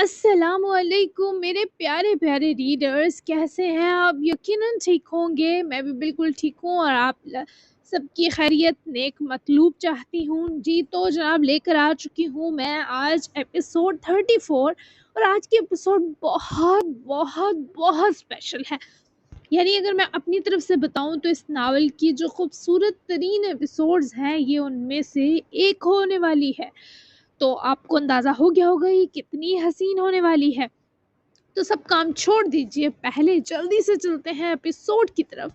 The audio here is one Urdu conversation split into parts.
السلام علیکم میرے پیارے پیارے ریڈرز، کیسے ہیں آپ؟ یقیناً ٹھیک ہوں گے، میں بھی بالکل ٹھیک ہوں اور آپ سب کی خیریت نیک مطلوب چاہتی ہوں جی۔ تو جناب لے کر آ چکی ہوں میں آج ایپیسوڈ 34، اور آج کی ایپیسوڈ بہت بہت بہت اسپیشل ہے۔ یعنی اگر میں اپنی طرف سے بتاؤں تو اس ناول کی جو خوبصورت ترین ایپیسوڈز ہیں یہ ان میں سے ایک ہونے والی ہے۔ تو آپ کو اندازہ ہو گیا ہوگا یہ کتنی حسین ہونے والی ہے۔ تو سب کام چھوڑ دیجئے، پہلے جلدی سے چلتے ہیں ایپیسوڈ کی طرف۔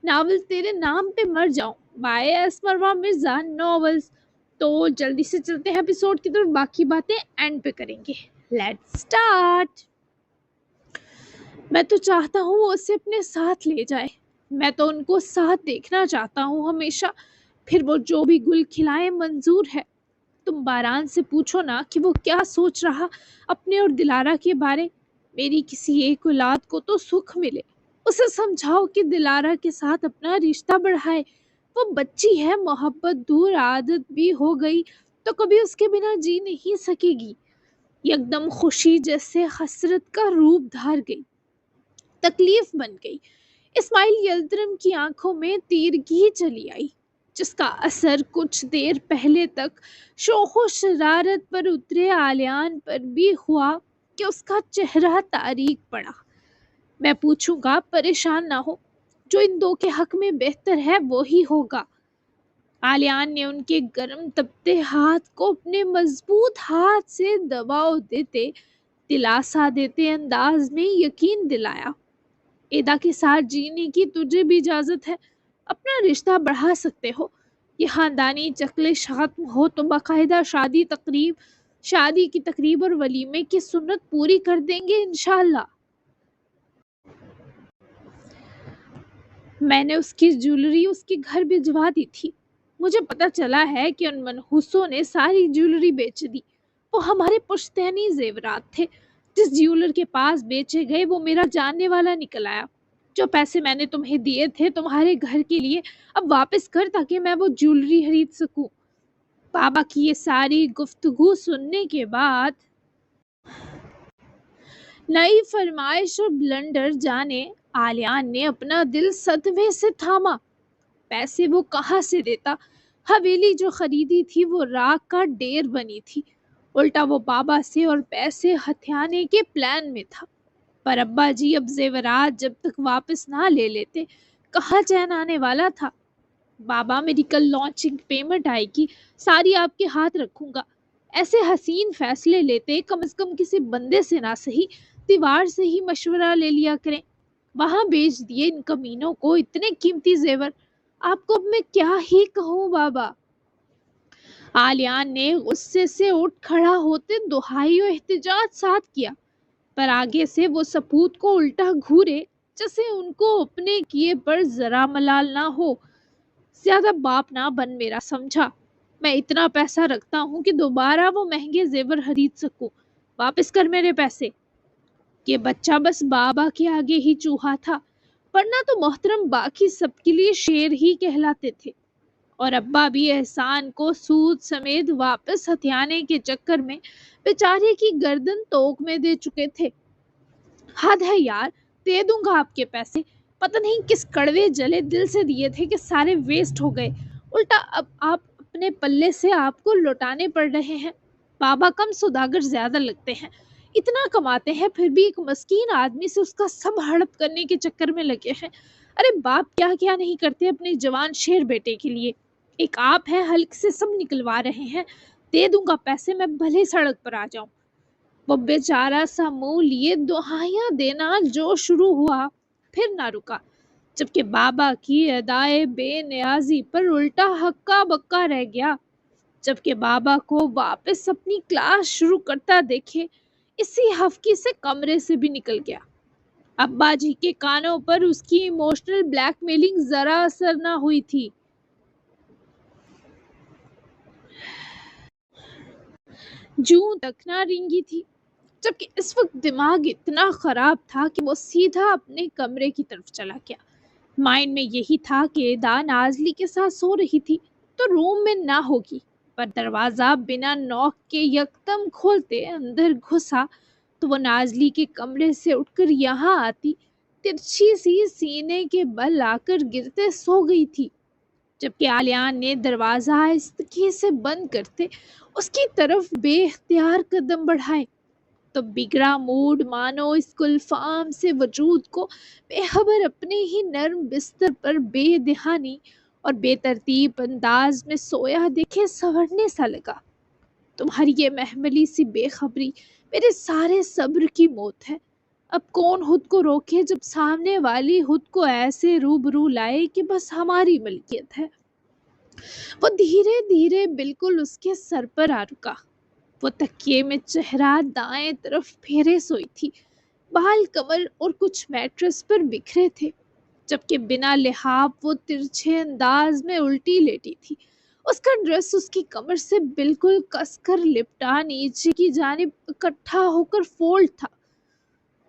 ناول تیرے نام پہ مر جاؤں by S Marwa Mirza novels. تو جلدی سے چلتے ہیں ایپیسوڈ کی طرف، باقی باتیں اینڈ پہ کریں گے۔ Let's start. میں تو چاہتا ہوں وہ اسے اپنے ساتھ لے جائے، میں تو ان کو ساتھ دیکھنا چاہتا ہوں ہمیشہ، پھر وہ جو بھی گل کھلائے منظور ہے۔ تم باران سے پوچھو نا کہ وہ کیا سوچ رہا اپنے اور دلارا کے بارے۔ میری کسی ایک اولاد کو تو سکھ ملے، اسے سمجھاؤ کہ دلارا کے ساتھ اپنا رشتہ بڑھائے۔ وہ بچی ہے، محبت دور عادت بھی ہو گئی تو کبھی اس کے بنا جی نہیں سکے گی۔ یکدم خوشی جیسے حسرت کا روپ دھار گئی، تکلیف بن گئی۔ اسماعیل یلدرم کی آنکھوں میں تیرگی چلی آئی، جس کا اثر کچھ دیر پہلے تک شوق و شرارت پر اترے عالیان پر بھی ہوا کہ اس کا چہرہ تاریک پڑا۔ میں پوچھوں گا، پریشان نہ ہو، جو ان دو کے حق میں بہتر ہے وہی ہوگا۔ عالیان نے ان کے گرم تپتے ہاتھ کو اپنے مضبوط ہاتھ سے دباؤ دیتے، دلاسا دیتے انداز میں یقین دلایا۔ ایدا کے ساتھ جینے کی تجھے بھی اجازت ہے، اپنا رشتہ بڑھا سکتے ہو۔ یہ خاندانی چکلش ختم ہو تو باقاعدہ شادی کی تقریب اور ولیمے کی سنت پوری کر دیں گے انشاءاللہ۔ میں نے اس کی جیولری اس کے گھر بھجوا دی تھی۔ مجھے پتہ چلا ہے کہ ان منحوسوں نے ساری جیولری بیچ دی۔ وہ ہمارے پشتینی زیورات تھے، جس جیولر کے پاس بیچے گئے وہ میرا جاننے والا نکل آیا۔ جو پیسے میں نے تمہیں دیے تھے تمہارے گھر کے لیے، اب واپس کر تاکہ میں وہ جیولری خرید سکوں۔ بابا کی یہ ساری گفتگو سننے کے بعد نئی فرمائش اور بلنڈر جانے عالیان نے اپنا دل صدمے سے تھاما۔ پیسے وہ کہاں سے دیتا؟ حویلی جو خریدی تھی وہ راکھ کا ڈیر بنی تھی، الٹا وہ بابا سے اور پیسے ہتھیانے کے پلان میں تھا۔ پر ابا جی اب زیورات جب تک واپس نہ لے لیتے کہاں چین آنے والا تھا؟ بابا میری کل لانچنگ پیمنٹ آئے گی، ساری آپ کے ہاتھ رکھوں گا۔ ایسے حسین فیصلے لیتے کم از کم کسی بندے سے نہ سہی دیوار سے ہی مشورہ لے لیا کریں۔ وہاں بیچ دیے ان کمینوں کو اتنے قیمتی زیور، آپ کو اب میں کیا ہی کہوں بابا۔ عالیان نے غصے سے اٹھ کھڑا ہوتے دہائی و احتجاج ساتھ کیا، پر آگے سے وہ سپوت کو الٹا گھورے جیسے ان کو اپنے کیے پر ذرا ملال نہ ہو۔ زیادہ باپ نہ بن میرا، سمجھا؟ میں اتنا پیسہ رکھتا ہوں کہ دوبارہ وہ مہنگے زیور خرید سکوں۔ واپس کر میرے پیسے۔ یہ بچہ بس بابا کے آگے ہی چوہا تھا، ورنہ تو محترم باقی سب کے لیے شیر ہی کہلاتے تھے۔ اور ابا بھی احسان کو سود سمیت واپس ہتھیانے کے چکر میں بیچارے کی گردن توک میں دے چکے تھے۔ حد ہے یار، دے دوں گا آپ کے پیسے، پتہ نہیں کس کڑوے جلے دل سے دیے تھے کہ سارے ویسٹ ہو گئے، الٹا اب آپ اپنے پلے سے آپ کو لوٹانے پڑ رہے ہیں۔ بابا کم سوداگر زیادہ لگتے ہیں، اتنا کماتے ہیں پھر بھی ایک مسکین آدمی سے اس کا سب ہڑپ کرنے کے چکر میں لگے ہیں۔ ارے باپ کیا کیا نہیں کرتے اپنے جوان شیر بیٹے کے لیے، ایک آپ ہے حلق سے سب نکلوا رہے ہیں۔ دے دوں گا پیسے، میں بھلے سڑک پر آ جاؤں۔ وہ بیچارہ سا منہ لیے دہائیاں دینا جو شروع ہوا پھر نہ رکا، جبکہ بابا کی ادائے بے نیازی پر الٹا ہکا بکا رہ گیا۔ جبکہ بابا کو واپس اپنی کلاس شروع کرتا دیکھے اسی ہفکی سے کمرے سے بھی نکل گیا۔ ابا جی کے کانوں پر اس کی ایموشنل بلیک میلنگ ذرا اثر نہ ہوئی تھی۔ جوں تک نہ رینگی تھی، جبکہ اس وقت دماغ اتنا خراب تھا کہ وہ سیدھا اپنے کمرے کی طرف چلا گیا۔ مائنڈ میں یہی تھا کہ ایدا نازلی کے ساتھ سو رہی تھی تو روم میں نہ ہوگی، پر دروازہ بنا نوک کے یکدم کھولتے اندر گھسا تو وہ نازلی کے کمرے سے اٹھ کر یہاں آتی، ترچھی سی سینے کے بل آ کر گرتے سو گئی تھی، جبکہ آلیان نے دروازہ آہستگی سے بند کرتے اس کی طرف بے اختیار قدم بڑھائے، تو بگڑا موڈ مانو اس گلفام سے وجود کو بے خبر اپنے ہی نرم بستر پر بے دہانی اور بے ترتیب انداز میں سویا دیکھے سنورنے سا لگا۔ تمہاری یہ محملی سی بے خبری میرے سارے صبر کی موت ہے۔ اب کون خود کو روکے جب سامنے والی خود کو ایسے روبرو لائے کہ بس ہماری ملکیت ہے۔ وہ دھیرے دھیرے بالکل اس کے سر پر آ رکا۔ وہ تکیے میں چہرہ دائیں طرف پھیرے سوئی تھی، بال کمر اور کچھ میٹرس پر بکھرے تھے، جبکہ بنا لحاف وہ ترچھے انداز میں الٹی لیٹی تھی۔ اس کا ڈریس اس کی کمر سے بالکل کس کر لپٹا نیچے کی جانب اکٹھا ہو کر فولڈ تھا۔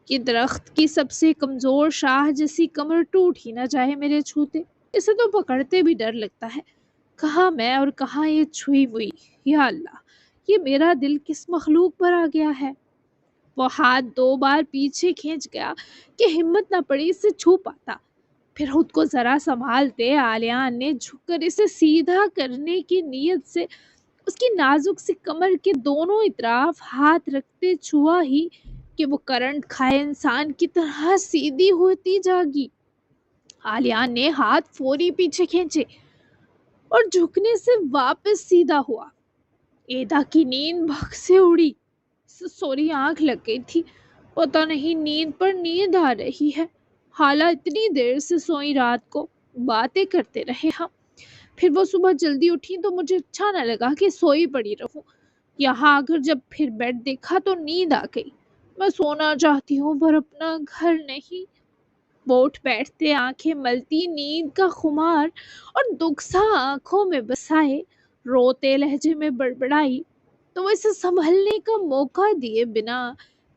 یہ درخت کی سب سے کمزور شاخ جیسی کمر ٹوٹ ہی نہ جائے میرے چھوتے، اسے تو پکڑتے بھی ڈر لگتا ہے۔ کہاں میں اور کہاں یہ چھوئی ہوئی، یا اللہ، یہ میرا دل کس مخلوق پر آ گیا ہے۔ وہ ہاتھ 2 بار پیچھے کھینچ گیا کہ ہمت نہ پڑی اسے چھو پاتا، پھر خود کو ذرا سنبھالتے آلیان نے جھک کر اسے سیدھا کرنے کی نیت سے اس کی نازک سی کمر کے دونوں اطراف ہاتھ رکھتے چھوا ہی کہ وہ کرنٹ کھائے انسان کی طرح سیدھی ہوتی جاگی۔ آلیان نے ہاتھ فوری پیچھے کھینچے اور جھکنے سے واپس سیدھا ہوا۔ ایدا کی نیند بھگ سے اڑی، سوری آنکھ لگ گئی تھی، پتہ نہیں نیند پر نیند آ رہی ہے۔ حالہ اتنی دیر سے سوئی رات کو، باتیں کرتے رہے ہم، پھر وہ صبح جلدی اٹھی تو مجھے اچھا نہ لگا کہ سوئی پڑی رہوں۔ یہاں آ کر جب پھر بیڈ دیکھا تو نیند آ گئی۔ میں سونا چاہتی ہوں پر اپنا گھر نہیں۔ وہ اٹھ بیٹھتے آنکھیں ملتی نیند کا خمار اور دکھ سا آنکھوں میں بسائے روتے لہجے میں بڑبڑائی، تو وہ اسے سنبھلنے کا موقع دیے بنا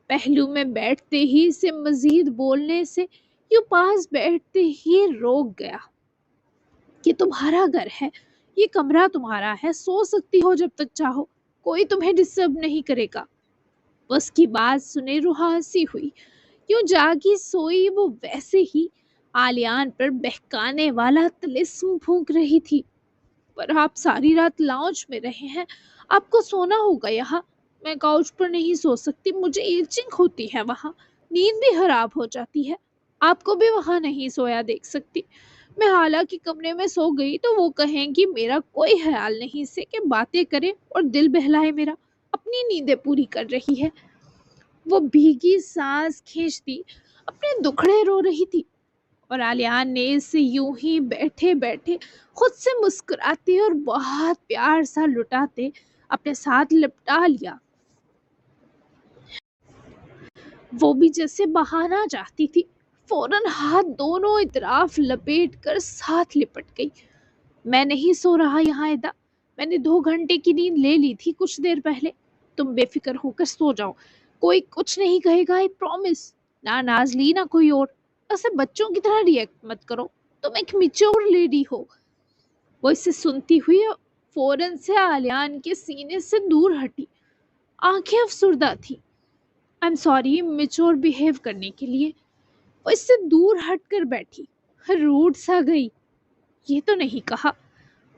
پہلو میں بیٹھتے ہی اسے مزید بولنے سے یوں پاس بیٹھتے ہی روک گیا کہ تمہارا گھر ہے، یہ کمرہ تمہارا ہے، سو سکتی ہو جب تک چاہو، کوئی تمہیں ڈسٹرب نہیں کرے گا۔ اس کی بات سنے روح ہنسی ہوئی، یوں جاگی سوئی وہ ویسے ہی آلیان پر بہکانے والا طلسم پھونک رہی تھی۔ پر آپ ساری رات لاؤنج میں رہے ہیں، آپ کو سونا ہوگا یہاں، میں کاؤچ پر نہیں سو سکتی، مجھے ایچنگ ہوتی ہے، وہاں نیند بھی خراب ہو جاتی ہے، آپ کو بھی وہاں نہیں سویا دیکھ سکتی۔ میں حالانکہ کمرے میں سو گئی تو وہ کہیں گی میرا کوئی خیال نہیں سے کہ باتیں کرے اور دل بہلائے میرا، اپنی نیندیں پوری کر رہی ہے۔ وہ بھیگی سانس کھینچتی اپنے دکھڑے رو رہی تھی، اور آلیان نے اسے یوں ہی بیٹھے بیٹھے خود سے مسکراتے اور بہت پیار سا لٹاتے اپنے ساتھ لپٹا لیا۔ وہ بھی جیسے بہانا چاہتی تھی، فوراً ہاتھ دونوں اطراف لپیٹ کر ساتھ لپٹ گئی۔ میں نہیں سو رہا یہاں ایدا، میں نے 2 گھنٹے کی نیند لے لی تھی کچھ دیر پہلے، تم بے فکر ہو کر سو جاؤ، کوئی کچھ نہیں کہے گا، آئی پرومس، نہ نازلی نہ کوئی اور، ایسے بچوں کی طرح ریئیکٹ مت کرو، تم ایک میچور لیڈی ہو۔ وہ اسے سنتی ہوئی فوراً سے آلیان کے سینے سے دور ہٹی، آنکھیں افسردہ تھی۔ I'm sorry میچور بیہیو کرنے کے لیے۔ وہ اس سے دور ہٹ کر بیٹھی، روٹ سا گئی، یہ تو نہیں کہا۔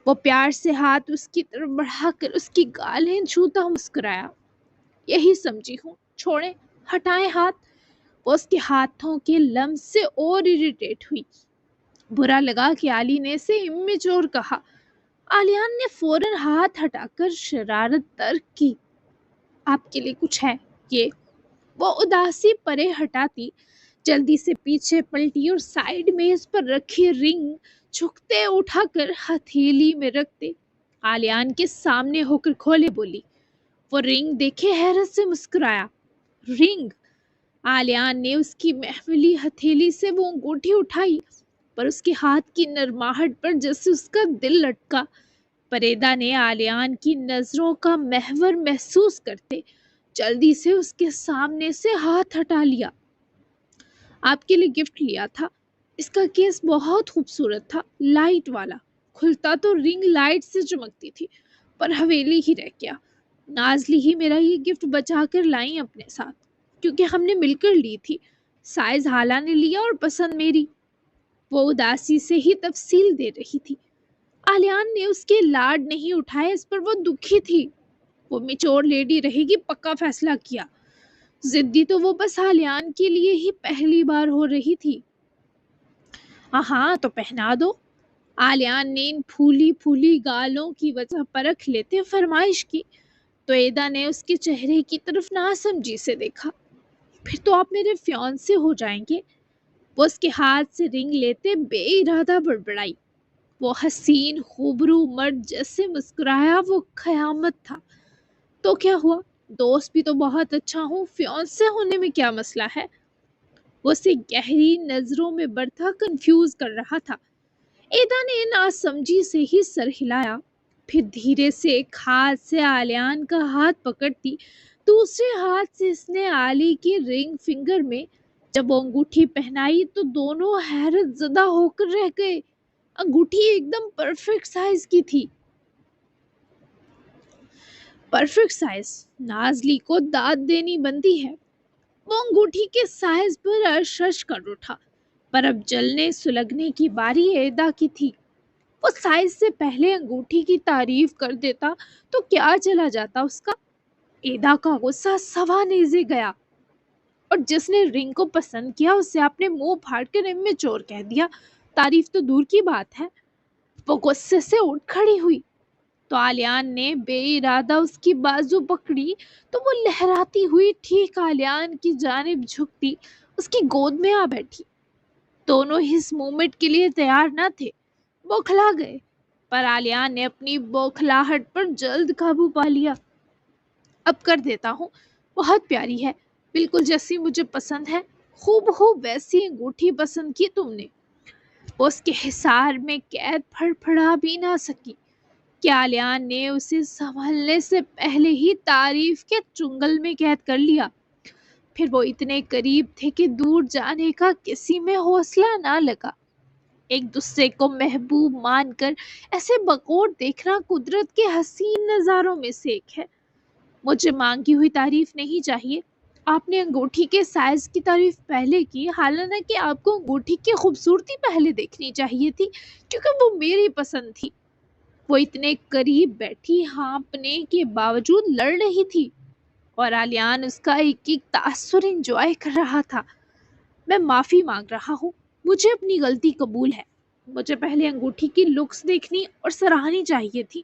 وہ پیار سے ہاتھ اس کی طرف بڑھا کر اس کی گالیں چھوتا مسکرایا، یہی سمجھی ہوں، چھوڑیں، ہٹائیں ہاتھ۔ وہ اس کے ہاتھوں کے لمس سے اور اریٹیٹ ہوئی، برا لگا کہ علی نے اسے امیچور کہا۔ آلیان نے فوراً ہاتھ ہٹا کر شرارت ترک کی، آپ کے لیے کچھ ہے یہ؟ وہ اداسی پرے ہٹاتی جلدی سے پیچھے پلٹی اور سائیڈ میز پر رکھی رنگ جھکتے اٹھا کر ہتھیلی میں رکھتے آلیان کے سامنے ہو کر کھولے بولی۔ وہ رنگ دیکھے حیرت سے مسکرایا۔ رنگ؟ آلیان نے اس کی محملی ہتھیلی سے وہ انگوٹھی اٹھائی، پر اس کے ہاتھ کی نرماہٹ پر جیسے اس کا دل لٹکا۔ پریدا نے آلیان کی نظروں کا محور محسوس کرتے جلدی سے اس کے سامنے سے ہاتھ ہٹا لیا۔ آپ کے لیے گفٹ لیا تھا، اس کا کیس بہت خوبصورت تھا، لائٹ والا، کھلتا تو رنگ لائٹ سے چمکتی تھی، پر حویلی ہی رہ گیا۔ نازلی ہی میرا یہ گفٹ بچا کر لائیں اپنے ساتھ۔ کیونکہ ہم نے مل کر لی تھی۔ سائز حالہ نے لیا اور پسند میری۔ وہ اداسی سے ہی تفصیل دے رہی تھی۔ آلیان نے اس کے لاڈ نہیں اٹھائے، اس پر وہ دکھی تھی۔ وہ میچور لیڈی رہے گی، پکا فیصلہ کیا۔ ضدی تو وہ بس آلیان کے لیے ہی پہلی بار ہو رہی تھی۔ ہاں تو پہنا دو۔ آلیان نے ان پھولی پھولی گالوں کی وجہ پرکھ لیتے فرمائش کی، تو ایدا نے اس کے چہرے کی طرف ناسمجھی سے دیکھا۔ پھر تو آپ میرے فیانسے ہو جائیں گے۔ وہ اس کے ہاتھ سے رنگ لیتے بے ارادہ بڑبڑائی۔ وہ حسین خوبرو مرد جیسے مسکرایا، وہ قیامت تھا۔ تو کیا ہوا؟ دوست بھی تو بہت اچھا ہوں، فیانسے ہونے میں کیا مسئلہ ہے؟ وہ اسے گہری نظروں میں برتا کنفیوز کر رہا تھا۔ ایدا نے ناسمجھی سے ہی سر ہلایا، پھر دھیرے سے ایک ہاتھ سے آلیان کا ہاتھ پکڑتی، دوسرے ہاتھ سے اس نے آلی کی رنگ فنگر میں جب وہ انگوٹھی پہنائی تو دونوں حیرت زدہ ہو کر رہ گئے۔ انگوٹھی ایک دم پرفیکٹ سائز کی تھی۔ Perfect size! نازلی کو داد دینی بنتی ہے۔ وہ انگوٹھی کے سائز پر ارشش کر اٹھا، پر اب جلنے سلگنے کی باری ایدا کی تھی۔ وہ سائز سے پہلے انگوٹھی کی تعریف کر دیتا تو کیا چلا جاتا اس کا؟ ایدا کا غصہ سوا نیزے گیا، اور جس نے رنگ کو پسند کیا اسے آپ نے منہ پھاڑ کر امیچور کہہ دیا، تعریف تو دور کی بات ہے۔ وہ غصے سے اٹھ کھڑی ہوئی تو آلیان نے بے ارادہ اس کی بازو پکڑی، تو وہ لہراتی ہوئی ٹھیک آلیان کی جانب جھکتی اس کی گود میں آ بیٹھی۔ دونوں اس مومنٹ کے لیے تیار نہ تھے، بوکھلا گئے، پر آلیان نے اپنی بوکھلاہٹ پر جلد قابو پا لیا۔ اب کر دیتا ہوں، بہت پیاری ہے، بالکل جیسی مجھے پسند ہے، خوب ویسی انگوٹھی پسند کی تم نے۔ وہ اس کے حصار میں قید پھڑ پھڑا بھی نہ سکی کہ آلیان نے اسے سنبھلنے سے پہلے ہی تعریف کے چنگل میں قید کر لیا۔ پھر وہ اتنے قریب تھے کہ دور جانے کا کسی میں حوصلہ نہ لگا۔ ایک دوسرے کو محبوب مان کر ایسے بکوٹ دیکھنا قدرت کے حسین نظاروں میں سے ایک ہے۔ مجھے مانگی ہوئی تعریف نہیں چاہیے۔ آپ نے انگوٹھی کے سائز کی تعریف پہلے کی، حالانکہ آپ کو انگوٹھی کی خوبصورتی پہلے دیکھنی چاہیے تھی، کیونکہ وہ میری پسند تھی۔ وہ اتنے قریب بیٹھی ہانپنے کے باوجود لڑ رہی تھی، اور آلیان اس کا ایک ایک تاثر انجوائے کر رہا تھا۔ میں معافی مانگ رہا ہوں، مجھے اپنی غلطی قبول ہے۔ مجھے پہلے انگوٹھی کی لکس دیکھنی اور سراہنی چاہیے تھی،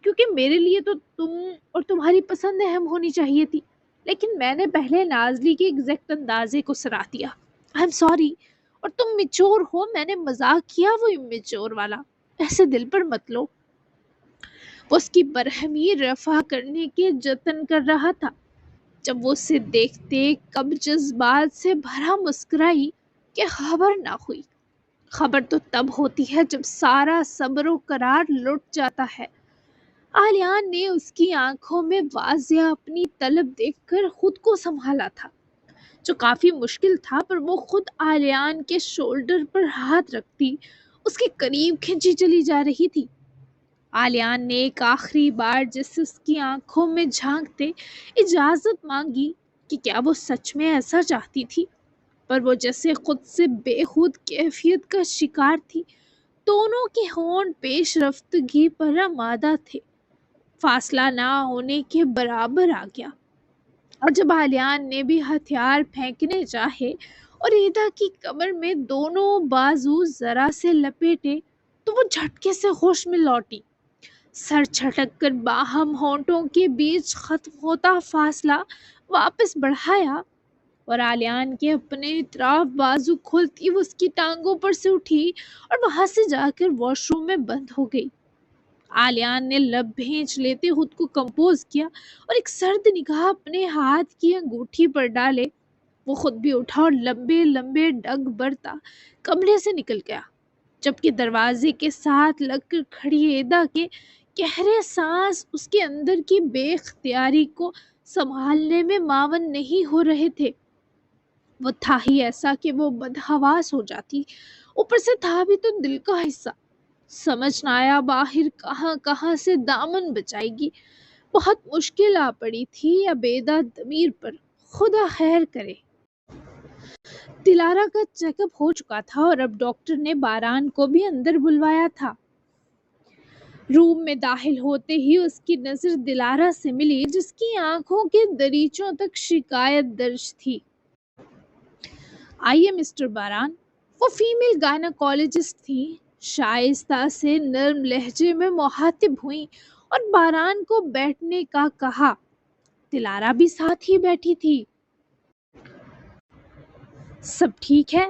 کیونکہ میرے لیے تو تم اور تمہاری پسند اہم ہونی چاہیے تھی، لیکن میں نے پہلے نازلی کے ایگزیکٹ اندازے کو سراہ دیا۔ I am sorry. اور تم میچور ہو، میں نے مذاق کیا وہ امیچور والا، ایسے دل پر مت لو۔ وہ اس کی برہمی رفع کرنے کے جتن کر رہا تھا، جب وہ اسے دیکھتے کب جذبات سے بھرا مسکرائی کہ خبر نہ ہوئی۔ خبر تو تب ہوتی ہے جب سارا صبر و قرار لٹ جاتا ہے۔ آلیان نے اس کی آنکھوں میں واضح اپنی طلب دیکھ کر خود کو سنبھالا تھا، جو کافی مشکل تھا، پر وہ خود آلیان کے شولڈر پر ہاتھ رکھتی اس کے قریب کھینچی چلی جا رہی تھی۔ آلیان نے ایک آخری بار جیسے اس کی آنکھوں میں جھانکتے اجازت مانگی کہ کیا وہ سچ میں ایسا چاہتی تھی، پر وہ جیسے خود سے بے خود کیفیت کا شکار تھی۔ دونوں کے ہونٹ پیش رفتگی پر آمادہ تھے، فاصلہ نہ ہونے کے برابر آ گیا، اور جب آلیان نے بھی ہتھیار پھینکنے چاہے اور ایدا کی کمر میں دونوں بازو ذرا سے لپیٹے تو وہ جھٹکے سے ہوش میں لوٹی۔ سر جھٹک کر باہم ہونٹوں کے بیچ ختم ہوتا فاصلہ واپس بڑھایا، اور آلیان کے اپنے اطراف بازو کھلتی وہ اس کی ٹانگوں پر سے اٹھی اور وہاں سے جا کر واش روم میں بند ہو گئی۔ آلیان نے لب بھینچ لیتے خود کو کمپوز کیا اور ایک سرد نگاہ اپنے ہاتھ کی انگوٹھی پر ڈالے وہ خود بھی اٹھا اور لمبے لمبے ڈگ برتا کمرے سے نکل گیا، جبکہ دروازے کے ساتھ لگ کر کھڑی ایدا کے گہرے سانس اس کے اندر کی بے اختیاری کو سنبھالنے میں معاون نہیں ہو رہے تھے۔ وہ تھا ہی ایسا کہ وہ بدحواس ہو جاتی، اوپر سے تھا بھی تو دل کا حصہ۔ سمجھ نہ آیا باہر کہاں کہاں سے دامن بچائے گی۔ بہت مشکل آ پڑی تھی اب ایدا ضمیر پر، خدا خیر کرے۔ دلارا کا چیک اپ ہو چکا تھا اور اب ڈاکٹر نے باران کو بھی اندر بلوایا تھا۔ روم میں داخل ہوتے ہی اس کی نظر دلارا سے ملی، جس کی آنکھوں کے دریچوں تک شکایت درج تھی۔ آئیے مسٹر باران۔ وہ فیمیل گائناکالوجسٹ تھیں، شائستہ سے نرم لہجے میں مخاطب ہوئیں اور باران کو بیٹھنے کا کہا۔ دلارا بھی ساتھ ہی بیٹھی تھی۔ سب ٹھیک ہے؟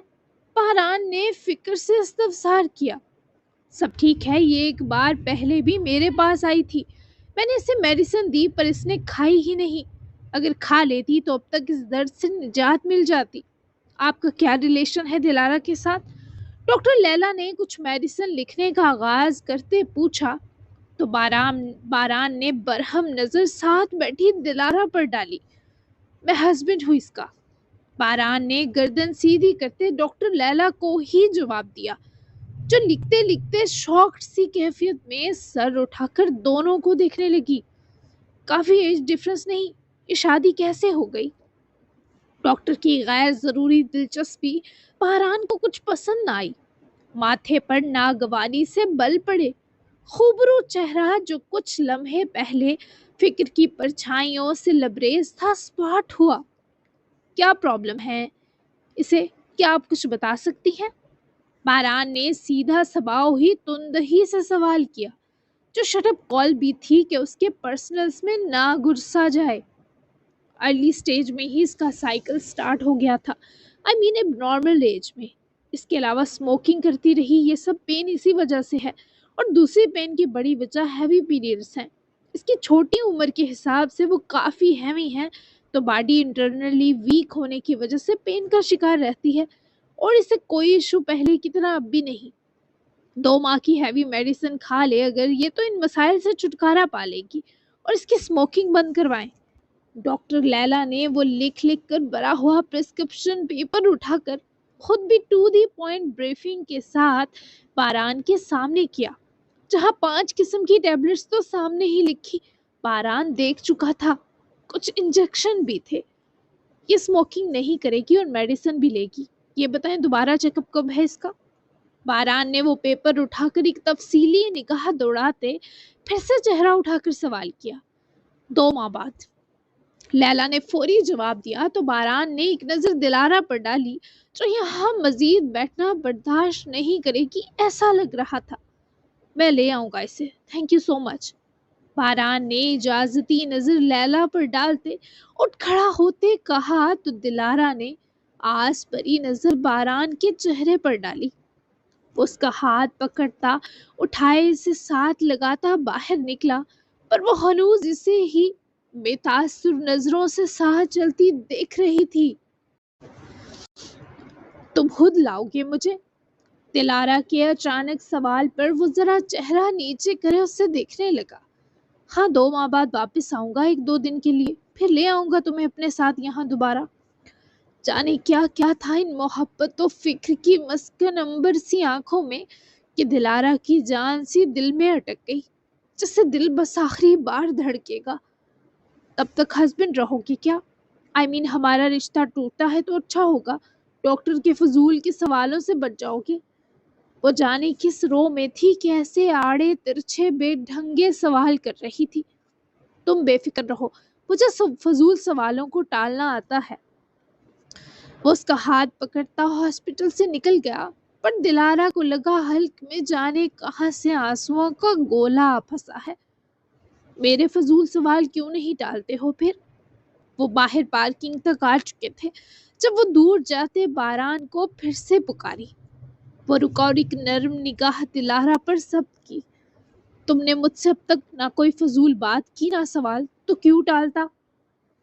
باران نے فکر سے استفسار کیا۔ سب ٹھیک ہے، یہ ایک بار پہلے بھی میرے پاس آئی تھی، میں نے اسے میڈیسن دی پر اس نے کھائی ہی نہیں، اگر کھا لیتی تو اب تک اس درد سے نجات مل جاتی۔ آپ کا کیا ریلیشن ہے دلارا کے ساتھ؟ ڈاکٹر لیلا نے کچھ میڈیسن لکھنے کا آغاز کرتے پوچھا تو باران نے برہم نظر ساتھ بیٹھی دلارا پر ڈالی۔ میں ہسبینڈ ہوں اس کا۔ باران نے گردن سیدھی کرتے ڈاکٹر لیلا کو ہی جواب دیا، جو لکھتے لکھتے شاکڈ سی کیفیت میں سر اٹھا کر دونوں کو دیکھنے لگی۔ کافی ایج ڈفرنس نہیں، یہ شادی کیسے ہو گئی؟ ڈاکٹر کی غیر ضروری دلچسپی باران کو کچھ پسند نہ آئی۔ ماتھے پر ناگواری سے بل پڑے، خوبرو چہرہ جو کچھ لمحے پہلے فکر کی پرچھائیوں سے لبریز تھا سپاٹ ہوا۔ کیا پرابلم ہے اسے؟ کیا آپ کچھ بتا سکتی ہیں؟ باران نے سیدھا سباؤ ہی تندہی سے سوال کیا، جو شٹ اپ کال بھی تھی کہ اس کے پرسنلز میں نہ گھسا جائے۔ ارلی سٹیج میں ہی اس کا سائیکل سٹارٹ ہو گیا تھا، آئی مین اب نارمل ایج میں۔ اس کے علاوہ سموکنگ کرتی رہی، یہ سب پین اسی وجہ سے ہے، اور دوسری پین کی بڑی وجہ ہیوی پیریڈز ہیں۔ اس کی چھوٹی عمر کے حساب سے وہ کافی ہیوی ہیں، تو باڈی انٹرنلی ویک ہونے کی وجہ سے پین کا شکار رہتی ہے، اور اسے کوئی ایشو پہلے کی طرح اب بھی نہیں۔ 2 ماہ کی ہیوی میڈیسن کھا لے اگر یہ تو ان مسائل سے چھٹکارا پا لے گی، اور اس کی سموکنگ بند کروائیں۔ ڈاکٹر لیلا نے وہ لکھ لکھ کر بھرا ہوا پرسکرپشن پیپر اٹھا کر خود بھی ٹو دی پوائنٹ بریفنگ کے ساتھ باران کے سامنے کیا، جہاں 5 قسم کی ٹیبلٹس تو سامنے ہی لکھی باران دیکھ چکا تھا، کچھ انجیکشن بھی تھے۔ یہ سموکنگ نہیں کرے گی اور میڈیسن بھی لے گی۔ یہ بتائیں دوبارہ چیک اپ کب ہے اس کا؟ باران نے وہ پیپر اٹھا کر ایک تفصیلی نگاہ دوڑاتے پھر سے چہرہ اٹھا کر سوال کیا۔ 2 ماہ بعد، لیلا نے فوری جواب دیا تو باران نے ایک نظر دلارا پر ڈالی، جو یہاں مزید بیٹھنا برداشت نہیں کرے گی ایسا لگ رہا تھا۔ میں لے آؤں گا اسے، تھینک یو سو مچ۔ باران نے اجازتی نظر لیلا پر ڈالتے اٹھ کھڑا ہوتے کہا تو دلارا نے آس پری نظر باران کے چہرے پر ڈالی۔ وہ اس کا ہاتھ پکڑتا اٹھائے اسے ساتھ لگاتا باہر نکلا، پر وہ ہنوز اسے ہی بے تاثر نظروں سے ساتھ چلتی دیکھ رہی تھی۔ تم خود لاؤ گے مجھے؟ دلارا کے اچانک سوال پر وہ ذرا چہرہ نیچے کرے اس سے دیکھنے لگا۔ ہاں 2 ماہ بعد واپس آؤں گا 1-2 دن کے لیے، پھر لے آؤں گا تمہیں اپنے ساتھ یہاں دوبارہ۔ جانے کیا کیا تھا ان محبت و فکر کی مسکن امبر سی آنکھوں میں کہ دلارا کی جان سی دل میں اٹک گئی، جس سے دل بس آخری بار دھڑکے گا۔ تب تک ہسبینڈ رہو گے کیا؟ آئی مین ہمارا رشتہ ٹوٹتا ہے تو اچھا ہوگا، ڈاکٹر کے فضول کے سوالوں سے بچ جاؤ گے۔ وہ جانے کس رو میں تھی کہ ایسے آڑے ترچھے بے ڈھنگے سوال کر رہی تھی۔ تم بے فکر رہو، مجھے فضول سوالوں کو ٹالنا آتا ہے۔ وہ اس کا ہاتھ پکڑتا ہاسپٹل سے نکل گیا، پر دلارا کو لگا حلق میں جانے کہاں سے آنسوؤں کا گولا پھنسا ہے۔ میرے فضول سوال کیوں نہیں ٹالتے ہو پھر؟ وہ باہر پارکنگ تک آ چکے تھے جب وہ دور جاتے باران کو پھر سے پکاری۔ وہ رکا اور ایک نرم نگاہ دلارا پر ضبط کی۔ تم نے مجھ سے اب تک نہ کوئی فضول بات کی نہ سوال، تو کیوں ٹالتا؟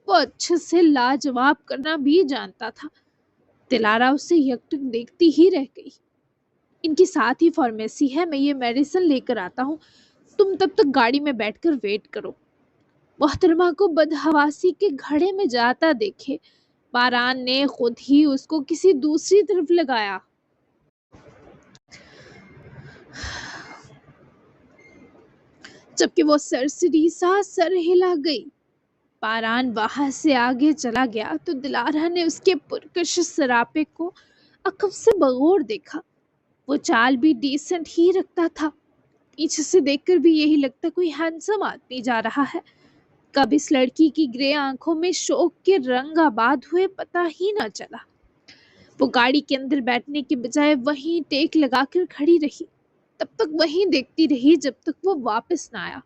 وہ اچھے سے لاجواب کرنا بھی جانتا تھا۔ دلارا اسے یکٹک دیکھتی ہی رہ گئی۔ ان کی ساتھ ہی فارمیسی ہے، میں یہ میڈیسن لے کر آتا ہوں، تم تب تک گاڑی میں بیٹھ کر ویٹ کرو۔ محترمہ کو بدحواسی کے گھڑے میں جاتا دیکھے باران نے خود ہی اس کو کسی دوسری طرف لگایا۔ جبکہ وہ سرسری سا سر ہلا گئی۔ باران وہاں سے آگے چلا گیا تو دلارا نے اس کے پرکشش سراپے کو عقب سے بغور دیکھا۔ وہ چال بھی ڈیسنٹ ہی رکھتا تھا، پیچھے سے دیکھ کر بھی یہی لگتا کوئی ہینڈسم آدمی جا رہا ہے۔ کب اس لڑکی کی گرے آنکھوں میں شوق کے رنگ آباد ہوئے پتہ ہی نہ چلا۔ وہ گاڑی کے اندر بیٹھنے کے بجائے وہیں ٹیک لگا کر کھڑی رہی، تب تک وہیں دیکھتی رہی جب تک وہ واپس نہ آیا۔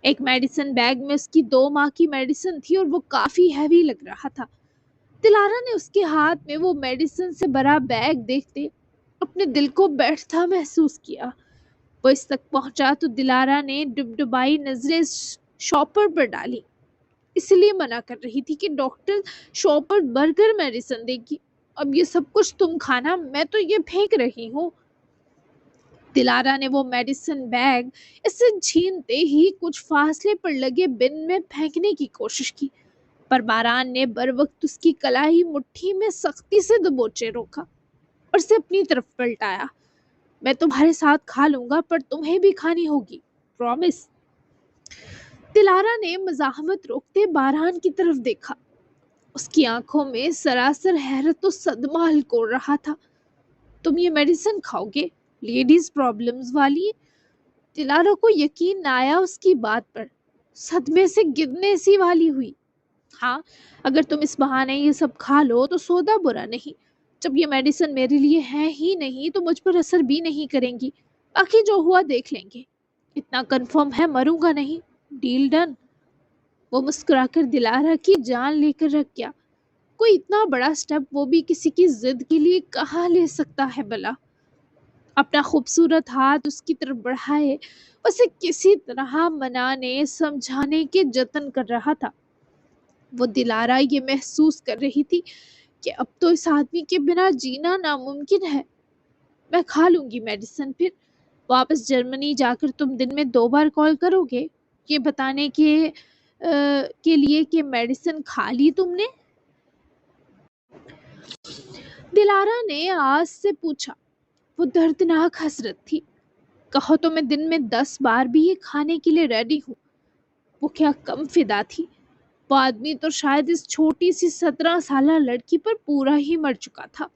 ایک میڈیسن بیگ میں اس کی 2 ماہ کی میڈیسن تھی اور وہ کافی ہیوی لگ رہا تھا۔ دلارا نے اس کے ہاتھ میں وہ میڈیسن سے بھرا بیگ دیکھتے اپنے دل کو بیٹھتا محسوس کیا۔ وہ اس تک پہنچا تو دلارا نے ڈبڈبائی نظریں شاپر پر ڈالی، اس لیے منع کر رہی تھی کہ ڈاکٹر شاپر برگر میڈیسن دے گی، اب یہ سب کچھ تم کھانا، میں تو یہ پھینک رہی ہوں۔ دلارا نے وہ میڈیسن بیگ اس سے چھینتے ہی کچھ فاصلے پر لگے بن میں پھینکنے کی کوشش کی، پر باران نے بر وقت اس کی کلائی مٹھی میں سختی سے دبوچے روکا اور اسے اپنی طرف پلٹایا۔ میں تمہارے ساتھ کھا لوں گا پر تمہیں بھی کھانی ہوگی، پرومس۔ دلارا نے مزاحمت روکتے باران کی طرف دیکھا، اس کی آنکھوں میں سراسر حیرت و صدمہ ہلکور رہا تھا۔ تم یہ میڈیسن کھاؤ گے؟ لیڈیز پرابلمز والی؟ دلارا کو یقین نہ آیا اس کی بات پر، صدمے سے گدنے سی والی ہوئی۔ ہاں، اگر تم اس بہانے یہ سب کھا لو تو سودا برا نہیں، جب یہ میڈیسن میرے لیے ہے ہی نہیں تو مجھ پر اثر بھی نہیں کریں گی، باقی جو ہوا دیکھ لیں گے۔ اتنا کنفرم ہے مروں گا نہیں؟ Deal done. وہ مسکرا کر دلارا کی جان لے کر رکھ گیا۔ کوئی اتنا بڑا سٹیپ وہ بھی کسی کی ضد کے لیے کہاں لے سکتا ہے بلا؟ اپنا خوبصورت ہاتھ اس کی طرف بڑھائے اسے کسی طرح منانے سمجھانے کے جتن کر رہا تھا۔ وہ دلارا یہ محسوس کر رہی تھی کہ اب تو اس آدمی کے بنا جینا ناممکن ہے۔ میں کھا لوں گی میڈیسن، پھر واپس جرمنی جا کر تم دن میں 2 بار کال کرو گے یہ بتانے کے لیے کہ میڈیسن کھا لی تم نے؟ دلارا نے آس سے پوچھا۔ وہ دردناک حسرت تھی۔ کہو تو میں دن میں 10 بار بھی یہ کھانے کے لیے ریڈی ہوں۔ وہ کیا کم فدا تھی، وہ آدمی تو شاید اس چھوٹی سی 17 سالہ لڑکی پر پورا ہی مر چکا تھا۔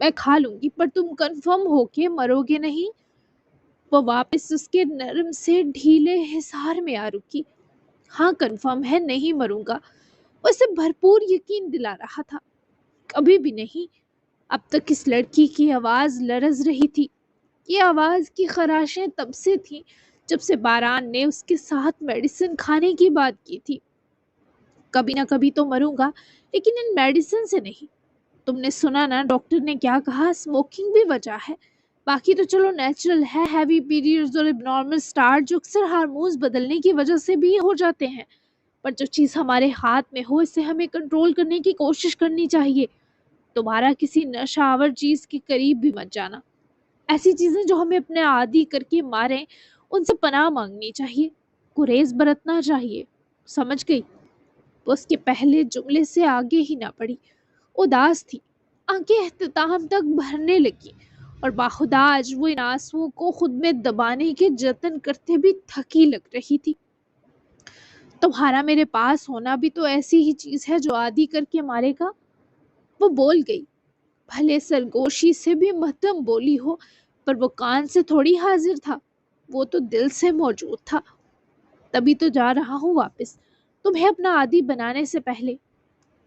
میں کھا لوں گی پر تم کنفرم ہو کے مرو گے نہیں؟ وہ واپس اس کے نرم سے ڈھیلے حصار میں آ رکی۔ ہاں کنفرم ہے، نہیں مروں گا۔ وہ اسے بھرپور یقین دلا رہا تھا۔ کبھی بھی نہیں۔ اب تک اس لڑکی کی آواز لرز رہی تھی، یہ آواز کی خراشیں تب سے تھیں جب سے باران نے اس کے ساتھ میڈیسن کھانے کی بات کی تھی۔ کبھی نہ کبھی تو مروں گا، لیکن ان میڈیسن سے نہیں۔ تم نے سنا نا ڈاکٹر نے کیا کہا، اسموکنگ بھی وجہ ہے، باقی تو چلو نیچرل ہے، ہیوی پیریڈز اور ابنارمل سٹارٹ جو اکثر ہارمونز بدلنے کی وجہ سے بھی ہو جاتے ہیں، پر جو چیز ہمارے ہاتھ میں ہو اسے ہمیں کنٹرول کرنے کی کوشش کرنی چاہیے۔ تمہارا کسی نشہ آور چیز کے قریب بھی مت جانا، ایسی چیزیں جو ہمیں اپنے عادی کر کے ماریں ان سے پناہ مانگنی چاہیے، گریز برتنا چاہیے، سمجھ گئی؟ وہ اس کے پہلے جملے سے آگے ہی نہ پڑی، اداس تھی، آنکھیں اختتام تک بھرنے لگی اور باخدا آج وہ ان آنسوؤں کو خود میں دبانے کے جتن کرتے بھی تھکی لگ رہی تھی۔ تمہارا میرے پاس ہونا بھی تو ایسی ہی چیز ہے جو عادی کر کے مارے گا، وہ بول گئی، بھلے سرگوشی سے بھی مہتم بولی ہو، پر وہ کان سے تھوڑی حاضر تھا، وہ تو دل سے موجود تھا۔ تبھی تو جا رہا ہوں واپس، تمہیں اپنا عادی بنانے سے پہلے۔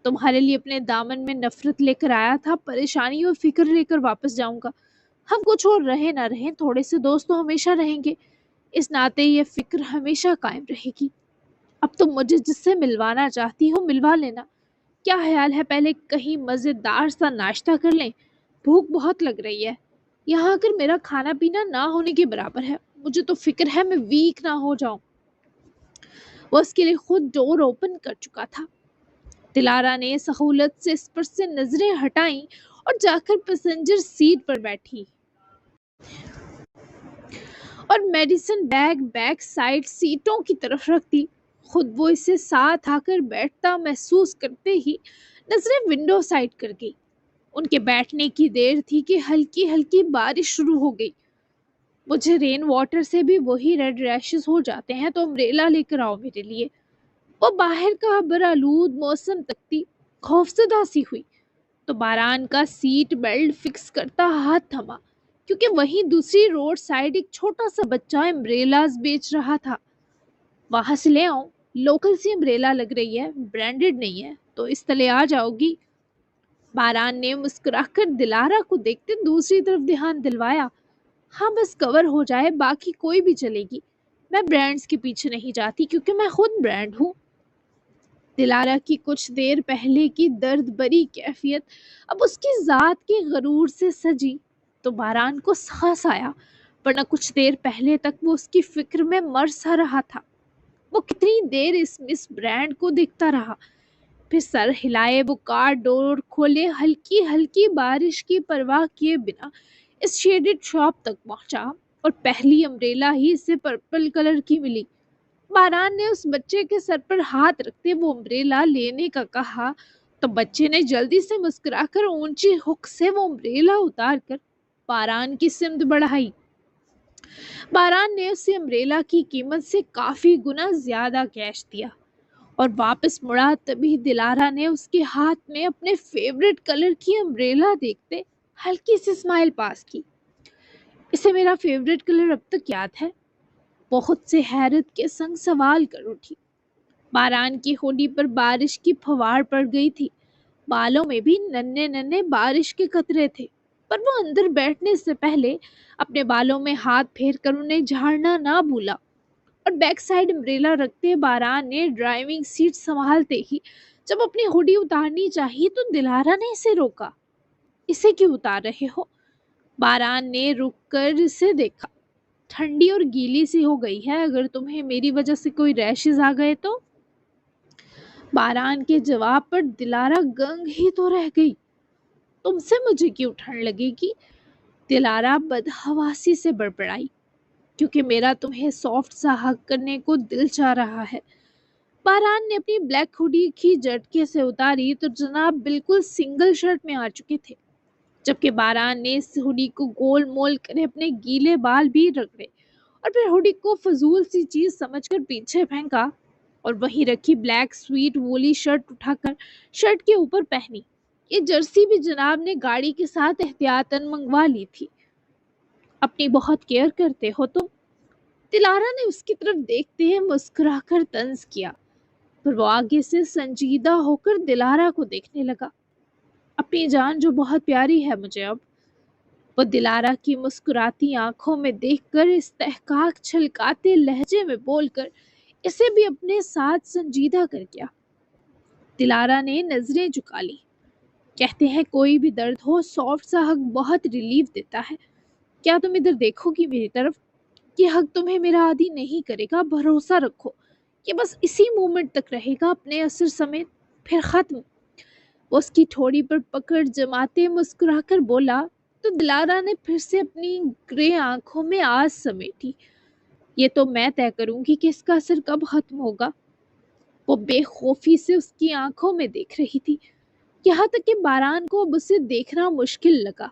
تمہارے لیے اپنے دامن میں نفرت لے کر آیا تھا، پریشانی اور فکر لے کر واپس جاؤں گا۔ ہم کچھ اور رہے نہ رہیں، تھوڑے سے دوست تو ہمیشہ رہیں گے، اس ناطے یہ فکر ہمیشہ قائم رہے گی۔ اب تم مجھے جس سے ملوانا چاہتی ہو ملوا لینا، کیا خیال ہے پہلے کہیں مزیدار سا ناشتہ کر لیں؟ بھوک بہت لگ رہی ہے، یہاں آ کر میرا کھانا پینا نہ ہونے کے برابر ہے، مجھے تو فکر ہے میں ویک نہ ہو جاؤں۔ وہ اس کے لیے خود ڈور اوپن کر چکا تھا۔ دلارا نے سہولت سے اس پر سے نظریں ہٹائیں اور جا کر پیسنجر سیٹ پر بیٹھی اور میڈیسن بیگ بیک سائڈ سیٹوں کی طرف رکھ دی۔ خود وہ اسے ساتھ آ کر بیٹھتا محسوس کرتے ہی نظریں ونڈو سائڈ کر گئی۔ ان کے بیٹھنے کی دیر تھی کہ ہلکی ہلکی بارش شروع ہو گئی۔ مجھے رین واٹر سے بھی وہی ریڈ ریشز ہو جاتے ہیں، تو امبریلا لے کر آؤ میرے لیے۔ وہ باہر کا برآلود موسم تکتی خوفزدہ سی ہوئی تو باران کا سیٹ بیلٹ فکس کرتا ہاتھ تھما، کیونکہ وہیں دوسری روڈ سائڈ ایک چھوٹا سا بچہ امبریلاز بیچ رہا تھا۔ وہاں سے لے آؤں، لوکل سی امبریلا لگ رہی ہے، برانڈڈ نہیں ہے، تو اس تلے آ جاؤ گی۔ باران نے مسکرا کر دلارا کو دیکھتے دوسری طرف دھیان دلوایا۔ ہاں بس کور ہو جائے، باقی کوئی بھی چلے گی، میں برانڈز کے پیچھے نہیں جاتی کیونکہ میں خود برانڈ ہوں۔ دلارا کی کچھ دیر پہلے کی درد بری کیفیت اب اس کی ذات کے غرور سے سجی تو باران کو سانس آیا، ورنہ کچھ دیر پہلے تک وہ اس کی فکر میں مر سا رہا تھا۔ وہ کتنی دیر اس مس برانڈ کو دیکھتا رہا، پھر سر ہلائے وہ کار ڈور کھولے ہلکی ہلکی بارش کی پرواہ کیے بنا اس شیڈڈ شاپ تک پہنچا اور پہلی امبریلا ہی اسے پرپل کلر کی ملی۔ باران نے اس بچے کے سر پر ہاتھ رکھتے وہ امبریلا لینے کا کہا تو بچے نے جلدی سے مسکرا کر اونچی ہک سے وہ امبریلا اتار کر باران کی سمت بڑھائی۔ باران نے اسے امبریلا کی قیمت سے کافی گنا زیادہ کیش دیا اور واپس مڑا، تبھی دلارا نے اس کے ہاتھ میں اپنے فیورٹ کلر کی امبریلا دیکھتے ہلکی سی اسمائل پاس کی۔ اسے میرا فیورٹ کلر اب تک یاد ہے، بہت سے حیرت کے سنگ سوال کر اٹھی۔ باران کی ہونی پر بارش کی پھوار پڑ گئی تھی، بالوں میں بھی ننھے ننھے بارش کے قطرے تھے، پر وہ اندر بیٹھنے سے پہلے اپنے بالوں میں ہاتھ پھیر کر انہیں جھاڑنا نہ بھولا اور بیک سائڈ امبریلا رکھتے باران نے ڈرائیونگ سیٹ سنبھالتے ہی جب اپنی ہوڈی اتارنی چاہی تو دلارا نے اسے روکا۔ اسے کیوں اتار رہے ہو؟ باران نے رک کر اسے دیکھا۔ ٹھنڈی اور گیلی سی ہو گئی ہے، اگر تمہیں میری وجہ سے کوئی ریشز آ گئے تو؟ باران کے جواب پر دلارا گنگ ہی تو رہ گئی۔ تم سے مجھے کیوں ٹھنڈ لگے گی؟ دلارا بدحواسی سے بڑبڑائی۔ کیونکہ میرا تمہیں سافٹ سا ہگ کرنے کو دل چاہ رہا ہے۔ باران نے اپنی بلیک ہوڈی کی جھٹکے سے اتاری تو جناب بالکل سنگل شرٹ میں آ چکے تھے، جبکہ باران نے اس ہوڈی کو گول مول کرے اپنے گیلے بال بھی رگڑے اور پھر ہوڈی کو فضول سی چیز سمجھ کر پیچھے پھینکا اور وہیں رکھی بلیک سویٹ وولی شرٹ اٹھا کر شرٹ کے اوپر پہنی۔ یہ جرسی بھی جناب نے گاڑی کے ساتھ احتیاطاً منگوا لی تھی۔ اپنی بہت کیئر کرتے ہو تم؟ دلارا نے اس کی طرف دیکھتے ہیں مسکرا کر طنز کیا، پھر وہ آگے سے سنجیدہ ہو کر دلارا کو دیکھنے لگا۔ اپنی جان جو بہت پیاری ہے مجھے اب۔ وہ دلارا کی مسکراتی آنکھوں میں دیکھ کر استحقاق چھلکاتے لہجے میں بول کر اسے بھی اپنے ساتھ سنجیدہ کر گیا۔ دلارا نے نظریں جھکا لی۔ کہتے ہیں کوئی بھی درد ہو سافٹ سا ہگ بہت ریلیف دیتا ہے۔ کیا تم ادھر دیکھو گی میری طرف؟ یہ حق تمہیں میرا عادی نہیں کرے گا، بھروسہ رکھو، یہ بس اسی مومنٹ تک رہے گا اپنے اثر سمیت، پھر ختم۔ وہ اس کی ٹھوڑی پر پکڑ جماتے مسکرا کر بولا تو دلارا نے پھر سے اپنی گرے آنکھوں میں آس سمیٹی۔ یہ تو میں طے کروں گی کہ اس کا اثر کب ختم ہوگا۔ وہ بے خوفی سے اس کی آنکھوں میں دیکھ رہی تھی، یہاں تک کہ باران کو اب اسے دیکھنا مشکل لگا،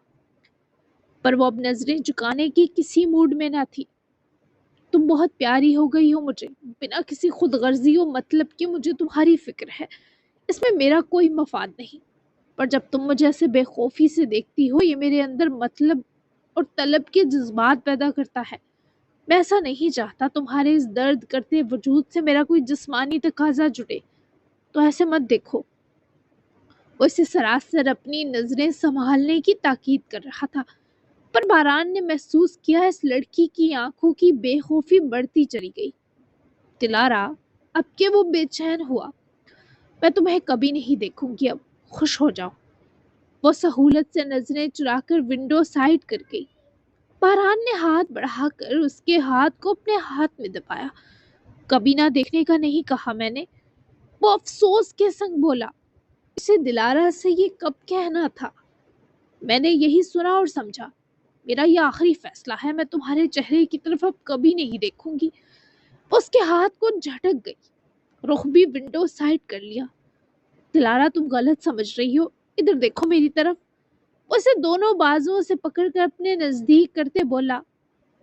پر وہ اب نظریں جھکانے کی کسی موڈ میں نہ تھی۔ تم بہت پیاری ہو گئی ہو مجھے، بنا کسی خود غرضی و مطلب کہ مجھے تمہاری فکر ہے، اس میں میرا کوئی مفاد نہیں، پر جب تم مجھے ایسے بے خوفی سے دیکھتی ہو یہ میرے اندر مطلب اور طلب کے جذبات پیدا کرتا ہے۔ میں ایسا نہیں چاہتا تمہارے اس درد کرتے وجود سے میرا کوئی جسمانی تقاضا جڑے، تو ایسے مت دیکھو۔ وہ اسے سراسر اپنی نظریں سنبھالنے کی تاکید کر رہا تھا، پر باران نے محسوس کیا اس لڑکی کی آنکھوں کی بے خوفی بڑھتی چلی گئی۔ دلارا اب کہ وہ بے چین ہوا، میں تمہیں کبھی نہیں دیکھوں گی، اب خوش ہو جاؤ۔ وہ سہولت سے نظریں چرا کر ونڈو سائڈ کر گئی۔ باران نے ہاتھ بڑھا کر اس کے ہاتھ کو اپنے ہاتھ میں دبایا۔ کبھی نہ دیکھنے کا نہیں کہا میں نے، وہ افسوس کے سنگ بولا۔ اسے دلارا سے یہ کب کہنا تھا؟ میں نے یہی سنا اور سمجھا، میرا یہ آخری فیصلہ ہے، میں تمہارے چہرے کی طرف اب کبھی نہیں دیکھوں گی۔ وہ اس کے ہاتھ کو جھٹک گئی، رخ بھی ونڈو سائڈ کر لیا۔ دلارا تم غلط سمجھ رہی ہو، ادھر دیکھو میری طرف۔ وہ اسے دونوں بازوؤں سے پکڑ کر اپنے نزدیک کرتے بولا۔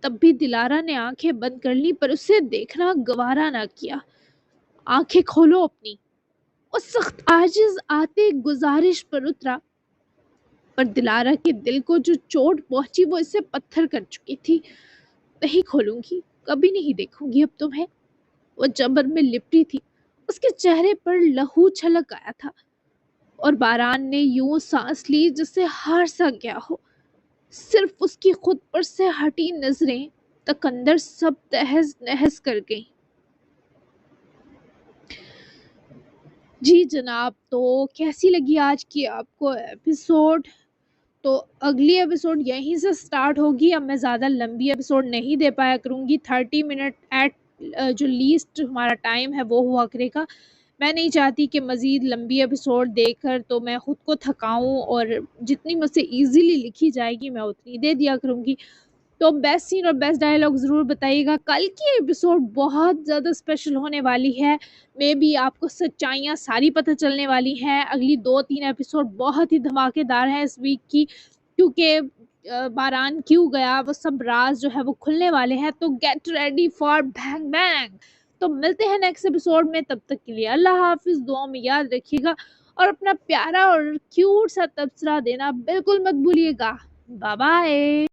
تب بھی دلارا نے آنکھیں بند کر لی پر اسے دیکھنا گوارا نہ کیا۔ آنکھیں کھولو اپنی۔ اس سخت عاجز آتے گزارش پر اترا، پر دلارا کے دل کو جو چوٹ پہنچی وہ اسے پتھر کر چکی تھی۔ نہیں کھولوں گی، کبھی نہیں دیکھوں گی اب تمہیں۔ وہ جبر میں لپٹی تھی، اس کے چہرے پر لہو چھلک آیا تھا، اور باران نے یوں سانس لی جسے ہار سا گیا ہو۔ صرف اس کی خود پر سے ہٹی نظریں تک اندر سب تہز نہز کر گئیں۔ جی جناب، تو کیسی لگی آج کی آپ کو ایپیسوڈ؟ تو اگلی ایپیسوڈ یہیں سے سٹارٹ ہوگی۔ اب میں زیادہ لمبی ایپیسوڈ نہیں دے پایا کروں گی، 30 منٹ ایٹ جو لیسٹ ہمارا ٹائم ہے وہ ہوا کرے گا۔ میں نہیں چاہتی کہ مزید لمبی ایپیسوڈ دے کر تو میں خود کو تھکاؤں، اور جتنی مجھ سے ایزیلی لکھی جائے گی میں اتنی دے دیا کروں گی۔ تو بیسٹ سین اور بیسٹ ڈائلاگ ضرور بتائیے گا۔ کل کی ایپیسوڈ بہت زیادہ اسپیشل ہونے والی ہے، مے بی آپ کو سچائیاں ساری پتہ چلنے والی ہیں۔ اگلی 2-3 ایپیسوڈ بہت ہی دھماکے دار ہیں اس ویک کی، کیونکہ باران کیوں گیا وہ سب راز جو ہے وہ کھلنے والے ہیں۔ تو get ready for bang bang. تو ملتے ہیں نیکسٹ ایپیسوڈ میں، تب تک کے لیے اللہ حافظ، دعاؤں میں یاد رکھیے گا، اور اپنا پیارا اور کیوٹ سا تبصرہ دینا بالکل مت بھولیے گا۔ Bye bye.